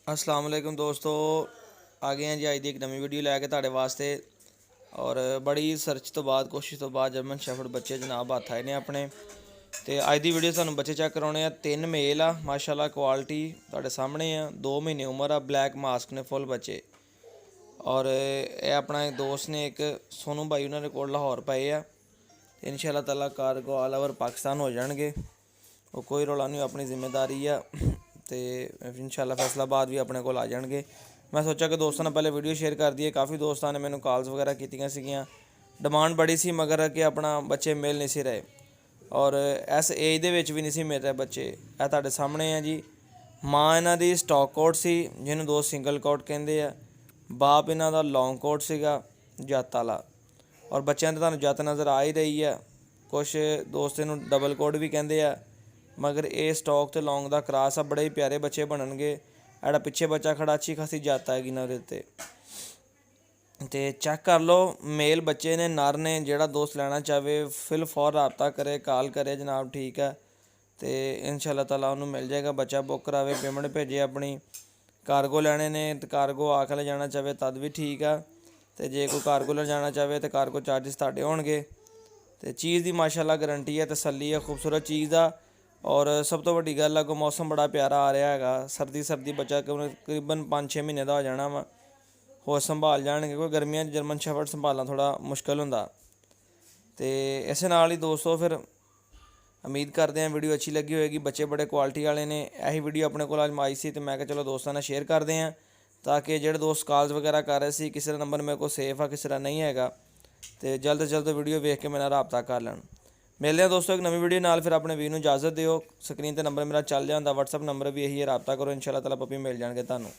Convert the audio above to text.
अस्सलाम वालेकुम दोस्तों, आ गए हैं जी अज दी एक नवी वीडियो लैके तुहाडे वास्ते। और बड़ी सर्च तो बाद कोशिश तो बाद जर्मन शैफर्ड बच्चे जनाब हत्थ आए ने अपने। तो अज दी वीडियो सानूं बच्चे चेक कराने आ। 3 मेल आ माशाल्लाह, क्वालिटी तुहाडे सामने आ। 2 महीने उम्र आ, ब्लैक मास्क ने फुल बच्चे। और यह अपना एक दोस्त ने एक सोनू भाई उन्होंने कोल लाहौर पाए आ। इंशाअल्लाह ताला कारगो ऑल ओवर पाकिस्तान हो जाएंगे। वो कोई रौला नहीं, अपनी जिम्मेदारी आ। तो इंशाअल्लाह फैसलाबाद भी अपने को आ जाएंगे। मैं सोचा कि दोस्तों ने पहले वीडियो शेयर कर दी है। काफ़ी दोस्तों ने मैंने कॉल्स वगैरह कीतियां सीगियां, डिमांड बड़ी सी मगर कि अपना बच्चे मिल नहीं सी रहे और इस एज दे विच भी नहीं सी मिल रहे बच्चे। ਇਹ ਤੁਹਾਡੇ ਸਾਹਮਣੇ ਆ ਜੀ। ਮਾਂ ਇਹਨਾਂ ਦੀ ਸਟਾਕ ਕੋਟ ਸੀ ਜਿਹਨੂੰ ਦੋ ਸਿੰਗਲ ਕੋਟ ਕਹਿੰਦੇ ਆ। ਬਾਪ ਇਹਨਾਂ ਦਾ ਲੌਂਗ ਕੋਟ ਸੀਗਾ ਜੱਤ ਵਾਲਾ। ਔਰ ਬੱਚਿਆਂ ਦੇ ਤੁਹਾਨੂੰ ਜੱਤ ਨਜ਼ਰ ਆ ਹੀ ਰਹੀ ਆ। ਕੁਛ ਦੋਸਤ ਇਹਨੂੰ ਡਬਲ ਕੋਟ ਵੀ ਕਹਿੰਦੇ ਆ, मगर ये स्टॉक तो लॉन्ग का क्रास आ। बड़े ही प्यारे बच्चे बननगे। एड़ा पिछे बच्चा खड़ा अच्छी खासी जात आएगी ना उहदे ते चैक कर लो। मेल बच्चे ने, नर ने। जिहड़ा दोस्त लेना चाहे फिल फॉर रबता करे, कॉल करे जनाब, ठीक है। तो इंशाअल्लाह ताला उन्होंने मिल जाएगा बच्चा। बुक करावे, पेमेंट भेजे अपनी। कारगो लैने ने तो कारगो आके ले जाना चाहे तद भी ठीक है। तो जे कोई कारगो ले जाना चाहे तो कारगो चार्जिस तुहाडे होणगे। तो चीज़ की माशाअल्लाह गारंटी है, तसल्ली है, खूबसूरत चीज़ आ। और सब तो वड्डी गल है कि मौसम बड़ा प्यारा आ रहा है। सर्दी बच्चा तकरीबन 5-6 महीने का हो जाना वा। होश संभाल जाएंगे, कोई गर्मियों जर्मन शैफर्ड संभालना थोड़ा मुश्किल होंदा। तो इस नाल ही दोस्तों फिर उम्मीद करते हैं वीडियो अच्छी लगी होएगी। बच्चे बड़े क्वालिटी वाले ने। यही वीडियो अपने को आज आई सी तो मैं चलो दोस्तों ने शेयर करते हैं ताकि जो दोस्त कॉल्स वगैरह कर रहे थे किसी का नंबर मेरे को सेफ आ, किसी का नहीं है। तो जल्द से जल्द वीडियो वेख के मेरा रबता कर लैन। मिलते हैं दोस्तों एक नवी वीडियो नाल। फिर अपने वीर नूं इजाजत दिओ। स्क्रीन ते नंबर मेरा चल जाता, व्हाट्सअप नंबर भी यही है, रबता करो। इंशाअल्लाह ताला पप्पी मिल जाएंगे तुहानूं।